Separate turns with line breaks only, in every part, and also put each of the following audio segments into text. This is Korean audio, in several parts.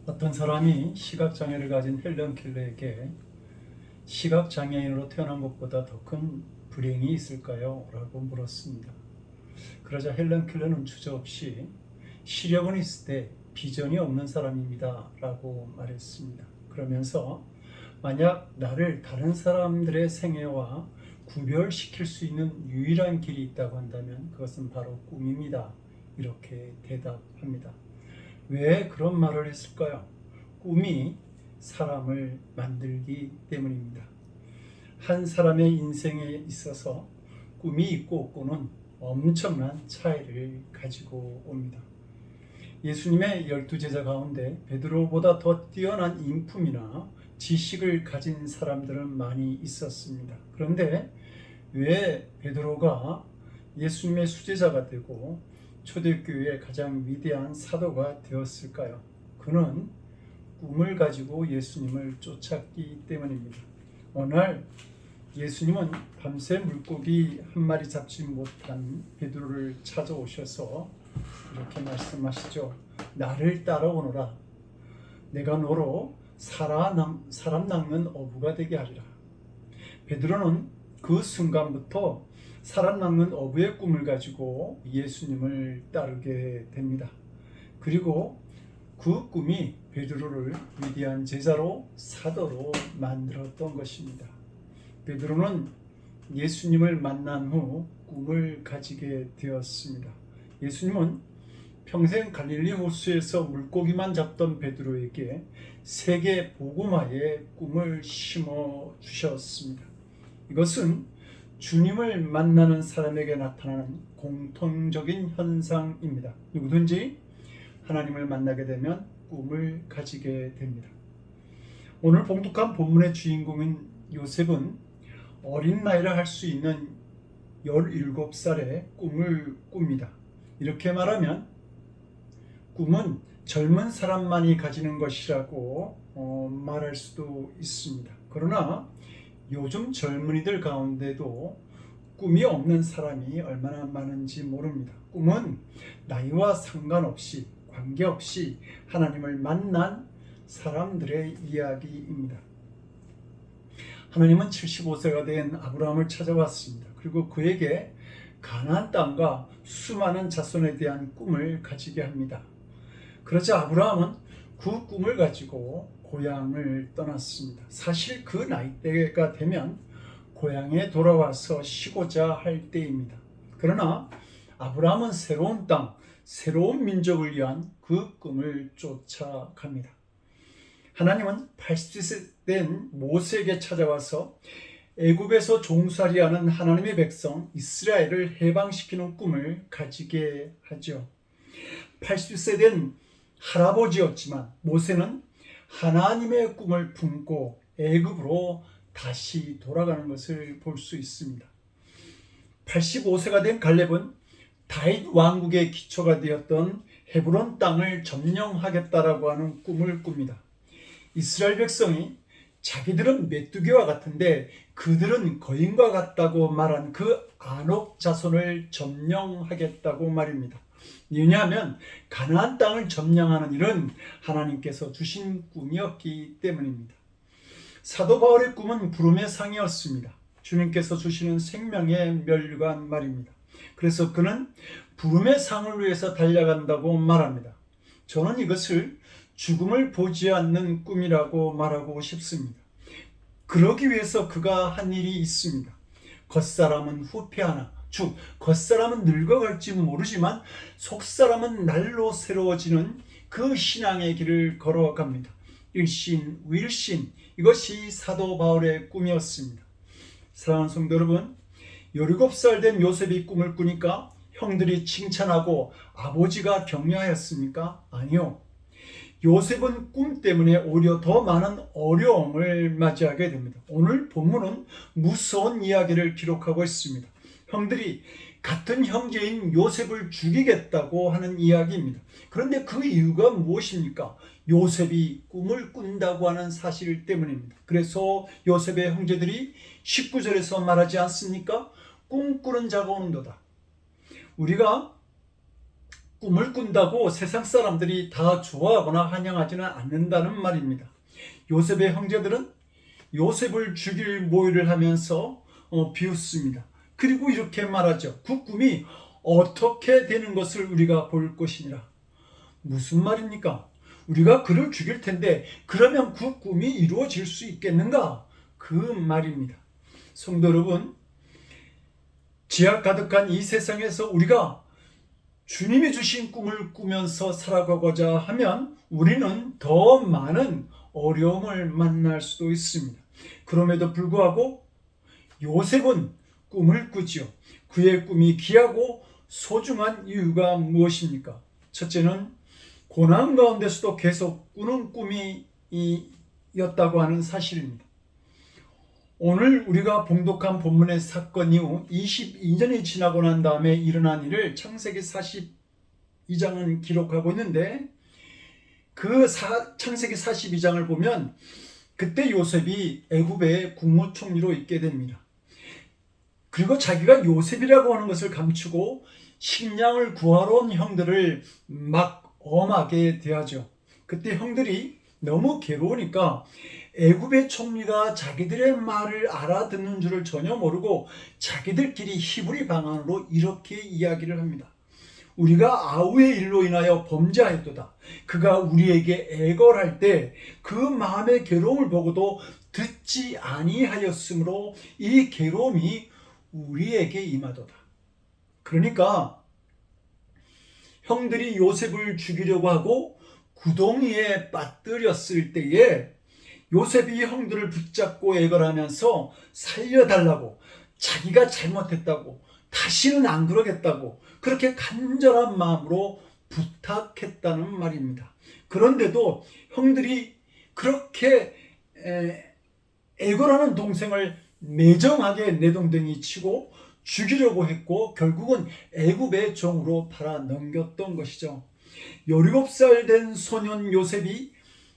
어떤 사람이 시각장애를 가진 헬런 켈러에게 시각장애인으로 태어난 것보다 더 큰 불행이 있을까요? 라고 물었습니다. 그러자 헬런 켈러는 주저없이 시력은 있을 때 비전이 없는 사람입니다 라고 말했습니다. 그러면서 만약 나를 다른 사람들의 생애와 구별시킬 수 있는 유일한 길이 있다고 한다면 그것은 바로 꿈입니다. 이렇게 대답합니다. 왜 그런 말을 했을까요? 꿈이 사람을 만들기 때문입니다. 한 사람의 인생에 있어서 꿈이 있고 없고는 엄청난 차이를 가지고 옵니다. 예수님의 12제자 가운데 베드로보다 더 뛰어난 인품이나 지식을 가진 사람들은 많이 있었습니다. 그런데 왜 베드로가 예수님의 수제자가 되고 초대교회의 가장 위대한 사도가 되었을까요? 그는 꿈을 가지고 예수님을 쫓았기 때문입니다. 어느 날 예수님은 밤새 물고기 한 마리 잡지 못한 베드로를 찾아오셔서 이렇게 말씀하시죠. 나를 따라오너라. 내가 너로 사람 낚는 어부가 되게 하리라. 베드로는 그 순간부터 사람 낚는 어부의 꿈을 가지고 예수님을 따르게 됩니다. 그리고 그 꿈이 베드로를 위대한 제자로 사도로 만들었던 것입니다. 베드로는 예수님을 만난 후 꿈을 가지게 되었습니다. 예수님은 평생 갈릴리 호수에서 물고기만 잡던 베드로에게 세계 복음화의 꿈을 심어 주셨습니다. 이것은 주님을 만나는 사람에게 나타나는 공통적인 현상입니다. 누구든지 하나님을 만나게 되면 꿈을 가지게 됩니다. 오늘 봉독한 본문의 주인공인 요셉은 어린 나이라 할 수 있는 17살의 꿈을 꿉니다. 이렇게 말하면 꿈은 젊은 사람만이 가지는 것이라고 말할 수도 있습니다. 그러나 요즘 젊은이들 가운데도 꿈이 없는 사람이 얼마나 많은지 모릅니다. 꿈은 나이와 상관없이 관계없이 하나님을 만난 사람들의 이야기입니다. 하나님은 75세가 된 아브라함을 찾아왔습니다. 그리고 그에게 가나안 땅과 수많은 자손에 대한 꿈을 가지게 합니다. 그러자 아브라함은 그 꿈을 가지고 고향을 떠났습니다. 사실 그 나이대가 되면 고향에 돌아와서 쉬고자 할 때입니다. 그러나 아브라함은 새로운 땅, 새로운 민족을 위한 그 꿈을 쫓아갑니다. 하나님은 80세 된 모세에게 찾아와서 애굽에서 종살이하는 하나님의 백성 이스라엘을 해방시키는 꿈을 가지게 하죠. 80세 된 할아버지였지만 모세는 하나님의 꿈을 품고 애굽으로 다시 돌아가는 것을 볼 수 있습니다. 85세가 된 갈렙은 다윗 왕국의 기초가 되었던 헤브론 땅을 점령하겠다라고 하는 꿈을 꿉니다. 이스라엘 백성이 자기들은 메뚜기와 같은데 그들은 거인과 같다고 말한 그 아녹 자손을 점령하겠다고 말입니다. 왜냐하면 가나안 땅을 점령하는 일은 하나님께서 주신 꿈이었기 때문입니다. 사도 바울의 꿈은 부름의 상이었습니다. 주님께서 주시는 생명의 면류관 말입니다. 그래서 그는 부름의 상을 위해서 달려간다고 말합니다. 저는 이것을 죽음을 보지 않는 꿈이라고 말하고 싶습니다. 그러기 위해서 그가 한 일이 있습니다. 겉사람은 후패하나 즉 겉사람은 늙어갈지 모르지만 속사람은 날로 새로워지는 그 신앙의 길을 걸어갑니다. 일신, wil신, 이것이 사도 바울의 꿈이었습니다. 사랑하는 성도 여러분, 17살 된 요셉이 꿈을 꾸니까 형들이 칭찬하고 아버지가 격려하였습니까? 아니요. 요셉은 꿈 때문에 오히려 더 많은 어려움을 맞이하게 됩니다. 오늘 본문은 무서운 이야기를 기록하고 있습니다. 형들이 같은 형제인 요셉을 죽이겠다고 하는 이야기입니다. 그런데 그 이유가 무엇입니까? 요셉이 꿈을 꾼다고 하는 사실 때문입니다. 그래서 요셉의 형제들이 19절에서 말하지 않습니까? 꿈꾸는 자가 오는도다. 우리가 꿈을 꾼다고 세상 사람들이 다 좋아하거나 환영하지는 않는다는 말입니다. 요셉의 형제들은 요셉을 죽일 모의를 하면서 비웃습니다. 그리고 이렇게 말하죠. 그 꿈이 어떻게 되는 것을 우리가 볼 것이니라. 무슨 말입니까? 우리가 그를 죽일 텐데 그러면 그 꿈이 이루어질 수 있겠는가? 그 말입니다. 성도 여러분, 지약 가득한 이 세상에서 우리가 주님이 주신 꿈을 꾸면서 살아가고자 하면 우리는 더 많은 어려움을 만날 수도 있습니다. 그럼에도 불구하고 요셉은 꿈을 꾸지요. 그의 꿈이 귀하고 소중한 이유가 무엇입니까? 첫째는 고난 가운데서도 계속 꾸는 꿈이었다고 하는 사실입니다. 오늘 우리가 봉독한 본문의 사건 이후 22년이 지나고 난 다음에 일어난 일을 창세기 42장은 기록하고 있는데 그 창세기 42장을 보면 그때 요셉이 애굽의 국무총리로 있게 됩니다. 그리고 자기가 요셉이라고 하는 것을 감추고 식량을 구하러 온 형들을 막 엄하게 대하죠. 그때 형들이 너무 괴로우니까 애굽의 총리가 자기들의 말을 알아듣는 줄을 전혀 모르고 자기들끼리 히브리 방언으로 이렇게 이야기를 합니다. 우리가 아우의 일로 인하여 범죄하였도다. 그가 우리에게 애걸할 때 그 마음의 괴로움을 보고도 듣지 아니하였으므로 이 괴로움이 우리에게 임하도다. 그러니까 형들이 요셉을 죽이려고 하고 구덩이에 빠뜨렸을 때에 요셉이 형들을 붙잡고 애걸하면서 살려달라고, 자기가 잘못했다고, 다시는 안 그러겠다고 그렇게 간절한 마음으로 부탁했다는 말입니다. 그런데도 형들이 그렇게 애걸하는 동생을 매정하게 내동댕이 치고 죽이려고 했고 결국은 애굽의 종으로 팔아 넘겼던 것이죠. 17살 된 소년 요셉이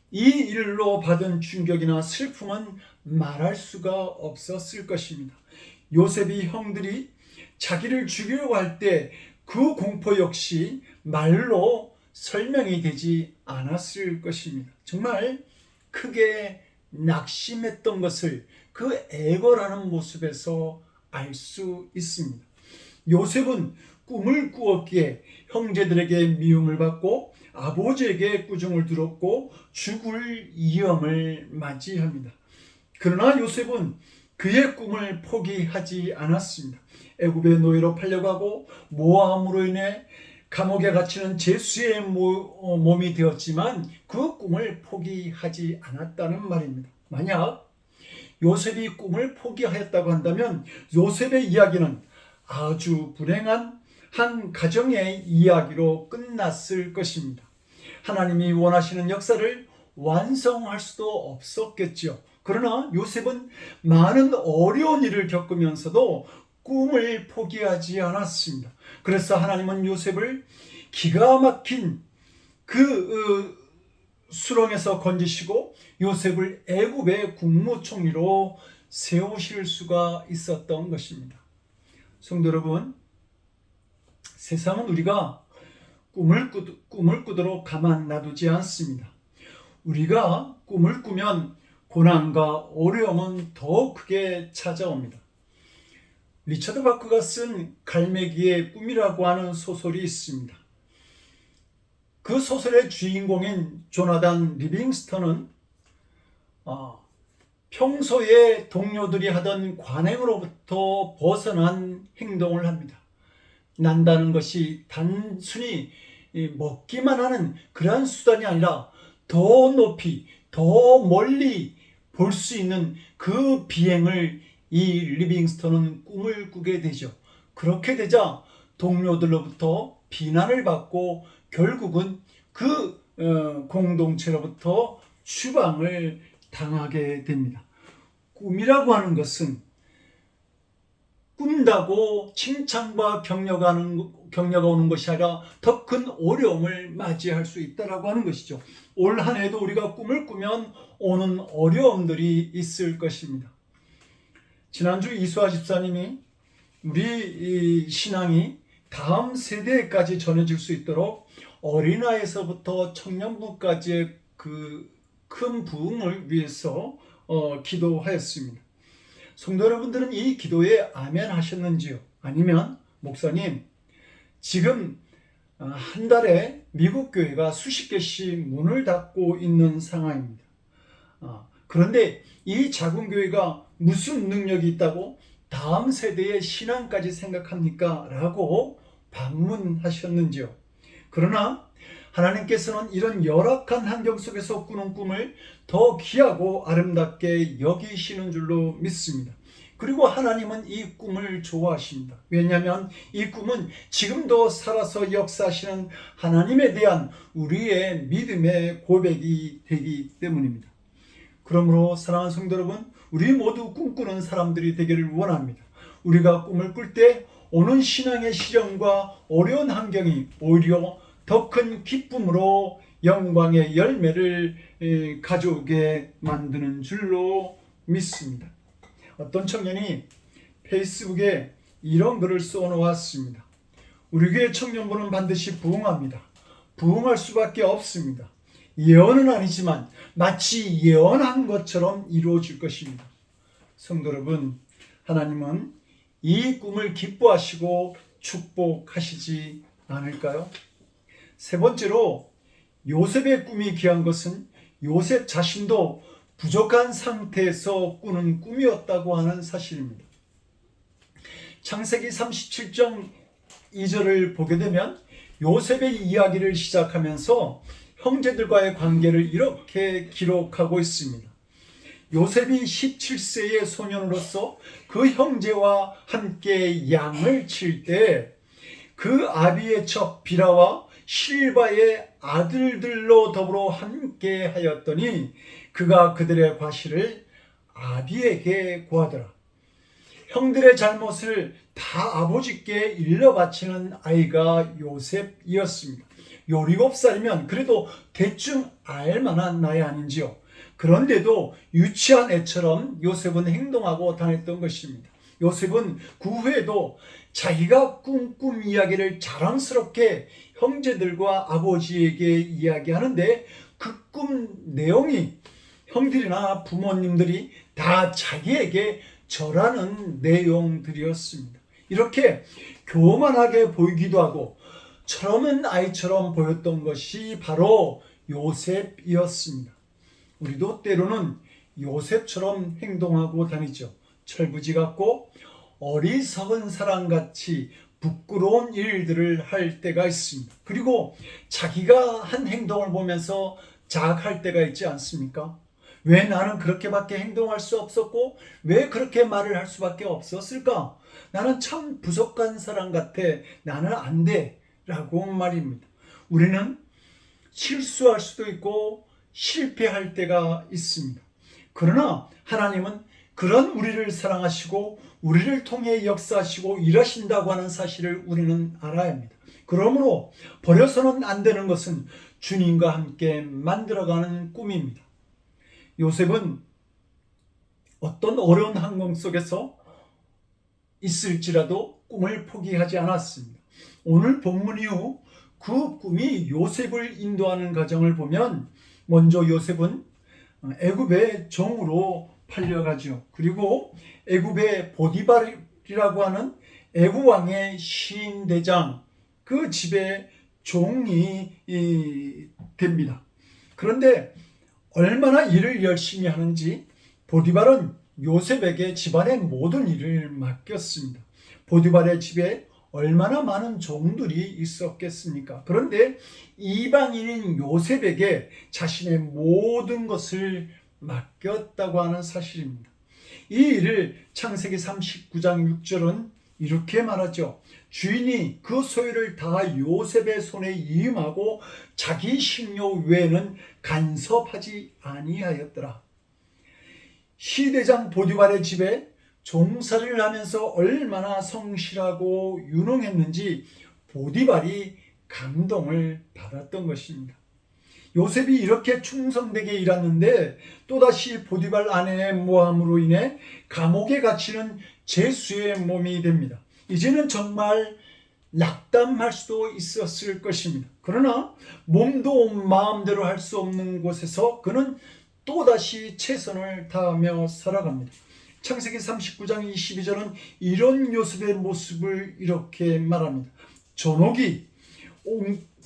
이 일로 받은 충격이나 슬픔은 말할 수가 없었을 것입니다. 요셉이 형들이 자기를 죽이려고 할 때 그 공포 역시 말로 설명이 되지 않았을 것입니다. 정말 크게 낙심했던 것을 그 애걸하는 모습에서 알 수 있습니다. 요셉은 꿈을 꾸었기에 형제들에게 미움을 받고 아버지에게 꾸중을 들었고 죽을 위험을 맞이합니다. 그러나 요셉은 그의 꿈을 포기하지 않았습니다. 애굽의 노예로 팔려가고 모함으로 인해 감옥에 갇히는 제수의 몸이 되었지만 그 꿈을 포기하지 않았다는 말입니다. 만약 요셉이 꿈을 포기하였다고 한다면 요셉의 이야기는 아주 불행한 한 가정의 이야기로 끝났을 것입니다. 하나님이 원하시는 역사를 완성할 수도 없었겠죠. 그러나 요셉은 많은 어려운 일을 겪으면서도 꿈을 포기하지 않았습니다. 그래서 하나님은 요셉을 기가 막힌 그 수렁에서 건지시고 요셉을 애굽의 국무총리로 세우실 수가 있었던 것입니다. 성도 여러분, 세상은 우리가 꿈을 꾸도록 가만 놔두지 않습니다. 우리가 꿈을 꾸면 고난과 어려움은 더 크게 찾아옵니다. 리처드 바크가 쓴 갈매기의 꿈이라고 하는 소설이 있습니다. 그 소설의 주인공인 조나단 리빙스턴은 평소에 동료들이 하던 관행으로부터 벗어난 행동을 합니다. 난다는 것이 단순히 먹기만 하는 그러한 수단이 아니라 더 높이, 더 멀리 볼 수 있는 그 비행을 이 리빙스턴은 꿈을 꾸게 되죠. 그렇게 되자 동료들로부터 비난을 받고 결국은 그 공동체로부터 추방을 당하게 됩니다. 꿈이라고 하는 것은 꾼다고 칭찬과 격려가 오는 것이 아니라 더 큰 어려움을 맞이할 수 있다고 하는 것이죠. 올 한 해도 우리가 꿈을 꾸면 오는 어려움들이 있을 것입니다. 지난주 이수아 집사님이 우리 신앙이 다음 세대까지 전해질 수 있도록 어린아이에서부터 청년부까지의 그 큰 부흥을 위해서 기도하였습니다. 성도 여러분들은 이 기도에 아멘 하셨는지요? 아니면 목사님, 지금 한 달에 미국 교회가 수십 개씩 문을 닫고 있는 상황입니다. 그런데 이 작은 교회가 무슨 능력이 있다고 다음 세대의 신앙까지 생각합니까? 라고 반문하셨는지요? 그러나 하나님께서는 이런 열악한 환경 속에서 꾸는 꿈을 더 귀하고 아름답게 여기시는 줄로 믿습니다. 그리고 하나님은 이 꿈을 좋아하십니다. 왜냐하면 이 꿈은 지금도 살아서 역사하시는 하나님에 대한 우리의 믿음의 고백이 되기 때문입니다. 그러므로 사랑하는 성도 여러분, 우리 모두 꿈꾸는 사람들이 되기를 원합니다. 우리가 꿈을 꿀 때 오는 신앙의 시련과 어려운 환경이 오히려 더 큰 기쁨으로 영광의 열매를 가져오게 만드는 줄로 믿습니다. 어떤 청년이 페이스북에 이런 글을 써놓았습니다. 우리 교회 청년부는 반드시 부흥합니다. 부흥할 수밖에 없습니다. 예언은 아니지만 마치 예언한 것처럼 이루어질 것입니다. 성도 여러분, 하나님은 이 꿈을 기뻐하시고 축복하시지 않을까요? 세 번째로, 요셉의 꿈이 귀한 것은 요셉 자신도 부족한 상태에서 꾸는 꿈이었다고 하는 사실입니다. 창세기 37장 2절을 보게 되면 요셉의 이야기를 시작하면서 형제들과의 관계를 이렇게 기록하고 있습니다. 요셉이 17세의 소년으로서 그 형제와 함께 양을 칠 때 그 아비의 척 비라와 실바의 아들들로 더불어 함께 하였더니 그가 그들의 과실을 아비에게 구하더라. 형들의 잘못을 다 아버지께 일러 바치는 아이가 요셉이었습니다. 17살이면 그래도 대충 알만한 나이 아닌지요. 그런데도 유치한 애처럼 요셉은 행동하고 다녔던 것입니다. 요셉은 그 후에도 자기가 꿈 이야기를 자랑스럽게 형제들과 아버지에게 이야기하는데 그 꿈 내용이 형들이나 부모님들이 다 자기에게 절하는 내용들이었습니다. 이렇게 교만하게 보이기도 하고 철없는 아이처럼 보였던 것이 바로 요셉이었습니다. 우리도 때로는 요셉처럼 행동하고 다니죠. 철부지 같고 어리석은 사람같이 부끄러운 일들을 할 때가 있습니다. 그리고 자기가 한 행동을 보면서 자학할 때가 있지 않습니까? 왜 나는 그렇게밖에 행동할 수 없었고 왜 그렇게 말을 할 수밖에 없었을까? 나는 참 부족한 사람 같아. 나는 안 돼. 라고 말입니다. 우리는 실수할 수도 있고 실패할 때가 있습니다. 그러나 하나님은 그런 우리를 사랑하시고 우리를 통해 역사하시고 일하신다고 하는 사실을 우리는 알아야 합니다. 그러므로 버려서는 안 되는 것은 주님과 함께 만들어가는 꿈입니다. 요셉은 어떤 어려운 환경 속에서 있을지라도 꿈을 포기하지 않았습니다. 오늘 본문 이후 그 꿈이 요셉을 인도하는 과정을 보면 먼저 요셉은 애굽의 종으로 팔려가죠. 그리고 애굽의 보디발이라고 하는 애굽 왕의 시인대장 그 집의 종이 됩니다. 그런데 얼마나 일을 열심히 하는지 보디발은 요셉에게 집안의 모든 일을 맡겼습니다. 보디발의 집에 얼마나 많은 종들이 있었겠습니까? 그런데 이방인인 요셉에게 자신의 모든 것을 맡겼다고 하는 사실입니다. 이 일을 창세기 39장 6절은 이렇게 말하죠. 주인이 그 소유를 다 요셉의 손에 이임하고 자기 식료 외에는 간섭하지 아니하였더라. 시대장 보디발의 집에 종살이를 하면서 얼마나 성실하고 유능했는지 보디발이 감동을 받았던 것입니다. 요셉이 이렇게 충성되게 일했는데 또다시 보디발 아내의 모함으로 인해 감옥에 갇히는 제수의 몸이 됩니다. 이제는 정말 낙담할 수도 있었을 것입니다. 그러나 몸도 마음대로 할 수 없는 곳에서 그는 또다시 최선을 다하며 살아갑니다. 창세기 39장 22절은 이런 요셉의 모습을 이렇게 말합니다. 전옥이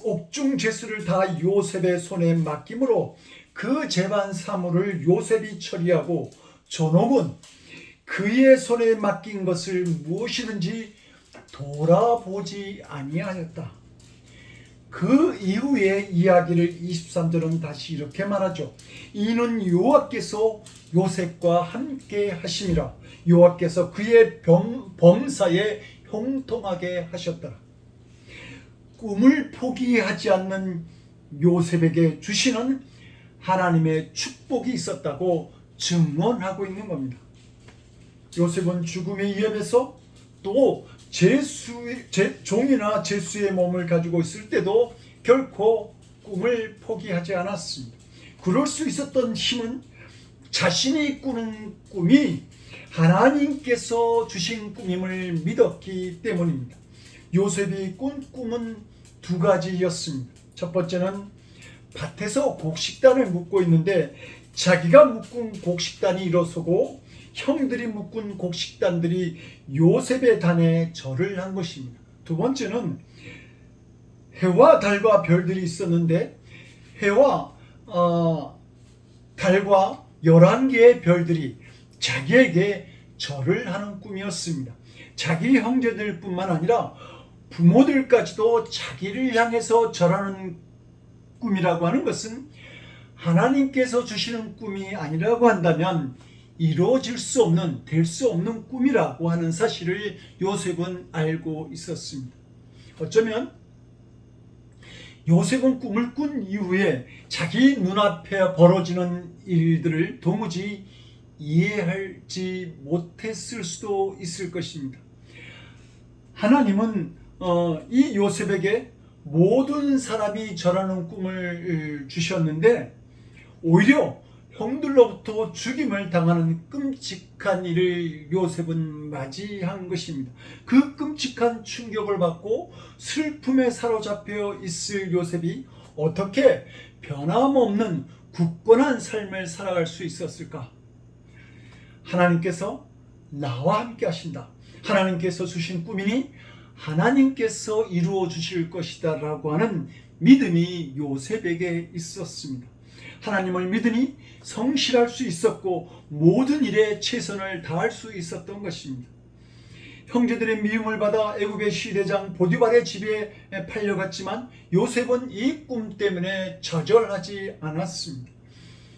옥중 제수를 다 요셉의 손에 맡김으로 그 재반 사물을 요셉이 처리하고 전옥은 그의 손에 맡긴 것을 무엇이든지 돌아보지 아니하였다. 그 이후의 이야기를 23절은 다시 이렇게 말하죠. 이는 여호와께서 요셉과 함께 하심이라. 여호와께서 그의 범사에 형통하게 하셨더라. 꿈을 포기하지 않는 요셉에게 주시는 하나님의 축복이 있었다고 증언하고 있는 겁니다. 요셉은 죽음의 위협에서 또 종이나 제수의 몸을 가지고 있을 때도 결코 꿈을 포기하지 않았습니다. 그럴 수 있었던 힘은 자신이 꾸는 꿈이 하나님께서 주신 꿈임을 믿었기 때문입니다. 요셉이 꾼 꿈은 두 가지였습니다. 첫 번째는 밭에서 곡식단을 묶고 있는데 자기가 묶은 곡식단이 일어서고 형들이 묶은 곡식단들이 요셉의 단에 절을 한 것입니다. 두 번째는 해와 달과 별들이 있었는데 해와 달과 11개의 별들이 자기에게 절을 하는 꿈이었습니다. 자기 형제들뿐만 아니라 부모들까지도 자기를 향해서 절하는 꿈이라고 하는 것은 하나님께서 주시는 꿈이 아니라고 한다면 이루어질 수 없는, 될 수 없는 꿈이라고 하는 사실을 요셉은 알고 있었습니다. 어쩌면 요셉은 꿈을 꾼 이후에 자기 눈앞에 벌어지는 일들을 도무지 이해하지 못했을 수도 있을 것입니다. 하나님은 이 요셉에게 모든 사람이 절하는 꿈을 주셨는데 오히려 형들로부터 죽임을 당하는 끔찍한 일을 요셉은 맞이한 것입니다. 그 끔찍한 충격을 받고 슬픔에 사로잡혀 있을 요셉이 어떻게 변함없는 굳건한 삶을 살아갈 수 있었을까? 하나님께서 나와 함께 하신다. 하나님께서 주신 꿈이니 하나님께서 이루어 주실 것이다 라고 하는 믿음이 요셉에게 있었습니다. 하나님을 믿으니 성실할 수 있었고 모든 일에 최선을 다할 수 있었던 것입니다. 형제들의 미움을 받아 애굽의 시대장 보디발의 집에 팔려갔지만 요셉은 이 꿈 때문에 좌절하지 않았습니다.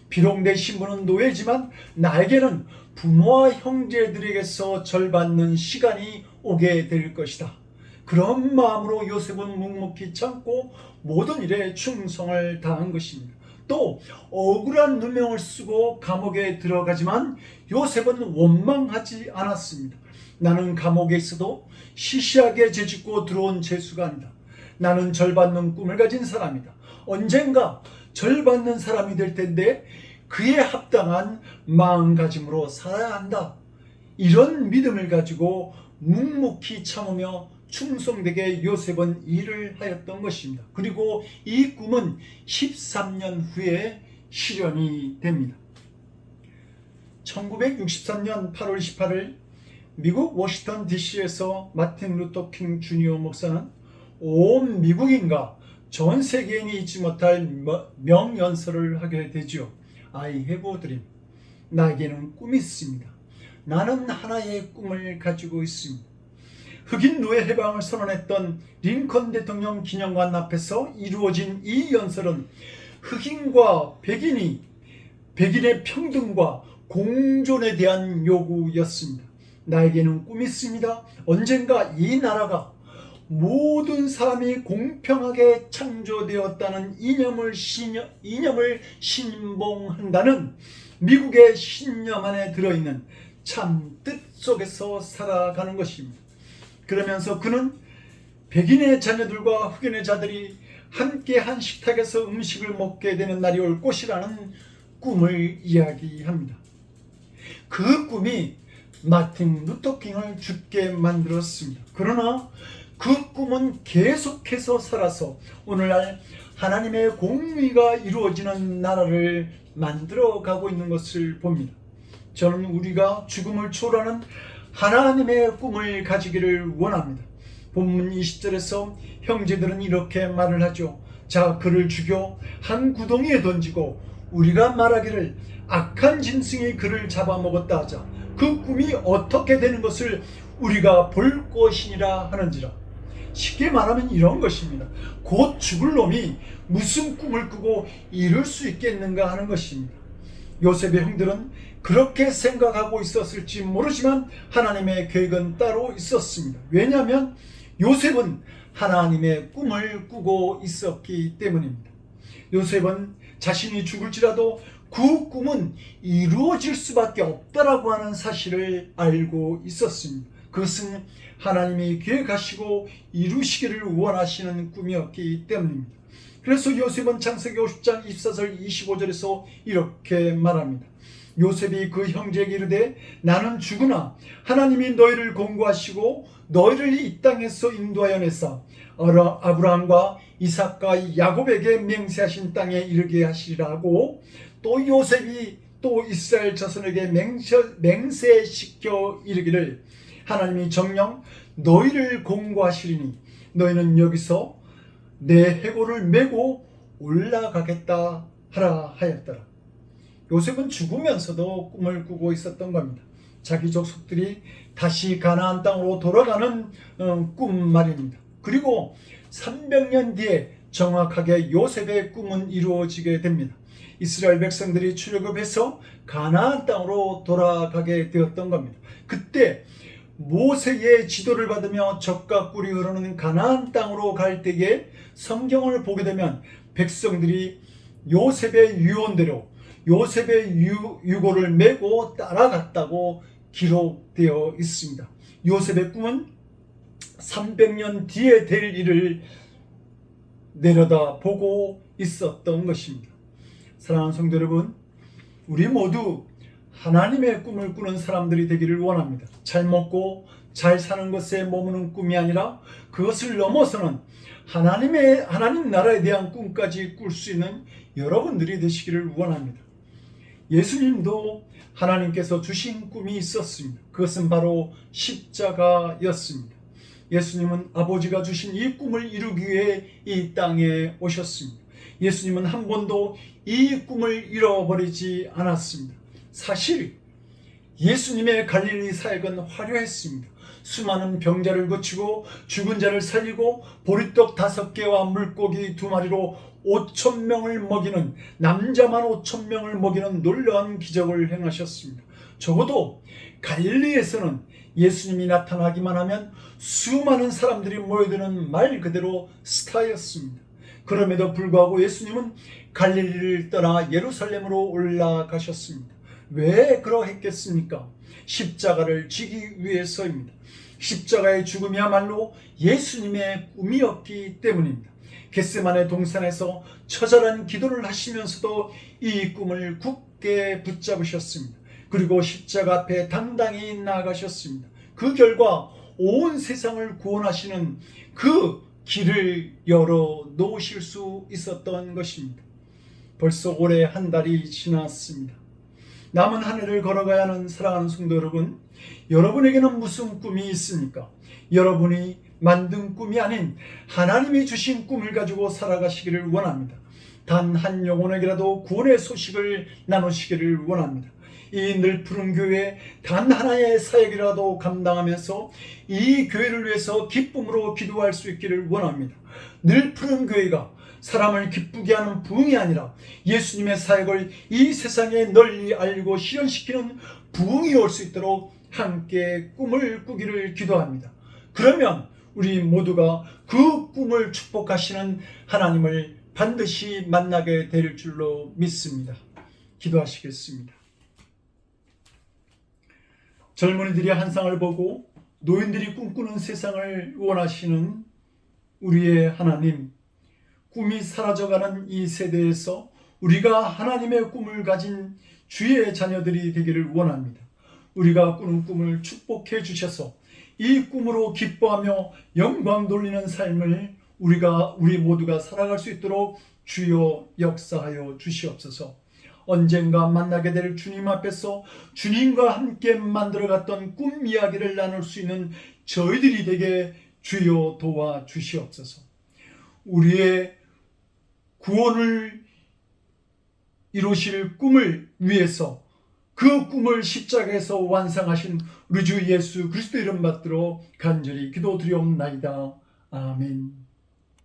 비록 내 신분은 노예지만 나에게는 부모와 형제들에게서 절받는 시간이 오게 될 것이다. 그런 마음으로 요셉은 묵묵히 참고 모든 일에 충성을 다한 것입니다. 또 억울한 누명을 쓰고 감옥에 들어가지만 요셉은 원망하지 않았습니다. 나는 감옥에 있어도 시시하게 죄짓고 들어온 죄수가 아니다. 나는 절받는 꿈을 가진 사람이다. 언젠가 절받는 사람이 될 텐데 그에 합당한 마음가짐으로 살아야 한다. 이런 믿음을 가지고 묵묵히 참으며 충성되게 요셉은 일을 하였던 것입니다. 그리고 이 꿈은 13년 후에 실현이 됩니다. 1963년 8월 18일 미국 워싱턴 DC에서 마틴 루터 킹 주니어 목사는 온 미국인과 전 세계인이 잊지 못할 명연설을 하게 되죠. I have a dream. 나에게는 꿈이 있습니다. 나는 하나의 꿈을 가지고 있습니다. 흑인 노예 해방을 선언했던 링컨 대통령 기념관 앞에서 이루어진 이 연설은 흑인과 백인의 평등과 공존에 대한 요구였습니다. 나에게는 꿈이 있습니다. 언젠가 이 나라가 모든 사람이 공평하게 창조되었다는 이념을 신봉한다는 미국의 신념 안에 들어있는 참 뜻 속에서 살아가는 것입니다. 그러면서 그는 백인의 자녀들과 흑인의 자들이 함께 한 식탁에서 음식을 먹게 되는 날이 올 것이라는 꿈을 이야기합니다. 그 꿈이 마틴 루터 킹을 죽게 만들었습니다. 그러나 그 꿈은 계속해서 살아서 오늘날 하나님의 공의가 이루어지는 나라를 만들어가고 있는 것을 봅니다. 저는 우리가 죽음을 초월하는 하나님의 꿈을 가지기를 원합니다. 본문 20절에서 형제들은 이렇게 말을 하죠. 자, 그를 죽여 한 구덩이에 던지고 우리가 말하기를 악한 짐승이 그를 잡아먹었다 하자. 그 꿈이 어떻게 되는 것을 우리가 볼 것이니라 하는지라. 쉽게 말하면 이런 것입니다. 곧 죽을 놈이 무슨 꿈을 꾸고 이룰 수 있겠는가 하는 것입니다. 요셉의 형들은 그렇게 생각하고 있었을지 모르지만 하나님의 계획은 따로 있었습니다. 왜냐하면 요셉은 하나님의 꿈을 꾸고 있었기 때문입니다. 요셉은 자신이 죽을지라도 그 꿈은 이루어질 수밖에 없다라고 하는 사실을 알고 있었습니다. 그것은 하나님이 계획하시고 이루시기를 원하시는 꿈이었기 때문입니다. 그래서 요셉은 창세기 50장 24절 25절에서 이렇게 말합니다. 요셉이 그 형제에게 이르되 나는 죽으나 하나님이 너희를 공고하시고 너희를 이 땅에서 인도하여 내사 아브라함과 이삭과 야곱에게 맹세하신 땅에 이르게 하시리라 하고, 또 요셉이 또 이스라엘 자손에게 맹세시켜 이르기를 하나님이 정녕 너희를 공고하시리니 너희는 여기서 내 해골을 메고 올라가겠다 하라 하였더라. 요셉은 죽으면서도 꿈을 꾸고 있었던 겁니다. 자기 족속들이 다시 가나안 땅으로 돌아가는 꿈 말입니다. 그리고 300년 뒤에 정확하게 요셉의 꿈은 이루어지게 됩니다. 이스라엘 백성들이 출애굽해서 가나안 땅으로 돌아가게 되었던 겁니다. 그때 모세의 지도를 받으며 젖과 꿀이 흐르는 가나안 땅으로 갈 때에 성경을 보게 되면 백성들이 요셉의 유언대로 요셉의 유고를 메고 따라갔다고 기록되어 있습니다. 요셉의 꿈은 300년 뒤에 될 일을 내려다보고 있었던 것입니다. 사랑하는 성도 여러분, 우리 모두 하나님의 꿈을 꾸는 사람들이 되기를 원합니다. 잘 먹고 잘 사는 것에 머무는 꿈이 아니라 그것을 넘어서는 하나님 나라에 대한 꿈까지 꿀 수 있는 여러분들이 되시기를 원합니다. 예수님도 하나님께서 주신 꿈이 있었습니다. 그것은 바로 십자가였습니다. 예수님은 아버지가 주신 이 꿈을 이루기 위해 이 땅에 오셨습니다. 예수님은 한 번도 이 꿈을 잃어버리지 않았습니다. 사실 예수님의 갈릴리 사역은 화려했습니다. 수많은 병자를 고치고 죽은 자를 살리고 보리떡 5개와 물고기 2마리로 5,000명을 먹이는, 남자만 5,000명을 먹이는 놀라운 기적을 행하셨습니다. 적어도 갈릴리에서는 예수님이 나타나기만 하면 수많은 사람들이 모여드는 말 그대로 스타였습니다. 그럼에도 불구하고 예수님은 갈릴리를 떠나 예루살렘으로 올라가셨습니다. 왜 그러했겠습니까? 십자가를 지기 위해서입니다. 십자가의 죽음이야말로 예수님의 꿈이었기 때문입니다. 겟세마네 동산에서 처절한 기도를 하시면서도 이 꿈을 굳게 붙잡으셨습니다. 그리고 십자가 앞에 당당히 나아가셨습니다. 그 결과 온 세상을 구원하시는 그 길을 열어 놓으실 수 있었던 것입니다. 벌써 올해 한 달이 지났습니다. 남은 한 해를 걸어가야 하는 사랑하는 성도 여러분, 여러분에게는 무슨 꿈이 있습니까? 여러분이 만든 꿈이 아닌 하나님이 주신 꿈을 가지고 살아가시기를 원합니다. 단 한 영혼에게라도 구원의 소식을 나누시기를 원합니다. 이 늘푸른 교회 단 하나의 사역이라도 감당하면서 이 교회를 위해서 기쁨으로 기도할 수 있기를 원합니다. 늘푸른 교회가 사람을 기쁘게 하는 부흥이 아니라 예수님의 사역을 이 세상에 널리 알고 실현시키는 부흥이 올 수 있도록 함께 꿈을 꾸기를 기도합니다. 그러면 우리 모두가 그 꿈을 축복하시는 하나님을 반드시 만나게 될 줄로 믿습니다. 기도하시겠습니다. 젊은이들이 한상을 보고 노인들이 꿈꾸는 세상을 원하시는 우리의 하나님, 꿈이 사라져가는 이 세대에서 우리가 하나님의 꿈을 가진 주의 자녀들이 되기를 원합니다. 우리가 꾸는 꿈을 축복해 주셔서 이 꿈으로 기뻐하며 영광 돌리는 삶을 우리 모두가 살아갈 수 있도록 주여 역사하여 주시옵소서. 언젠가 만나게 될 주님 앞에서 주님과 함께 만들어갔던 꿈 이야기를 나눌 수 있는 저희들이 되게 주여 도와 주시옵소서. 우리의 구원을 이루실 꿈을 위해서 그 꿈을 십자가에서 완성하신 우리 주 예수 그리스도 이름 받들어 간절히 기도드리옵나이다. 아멘.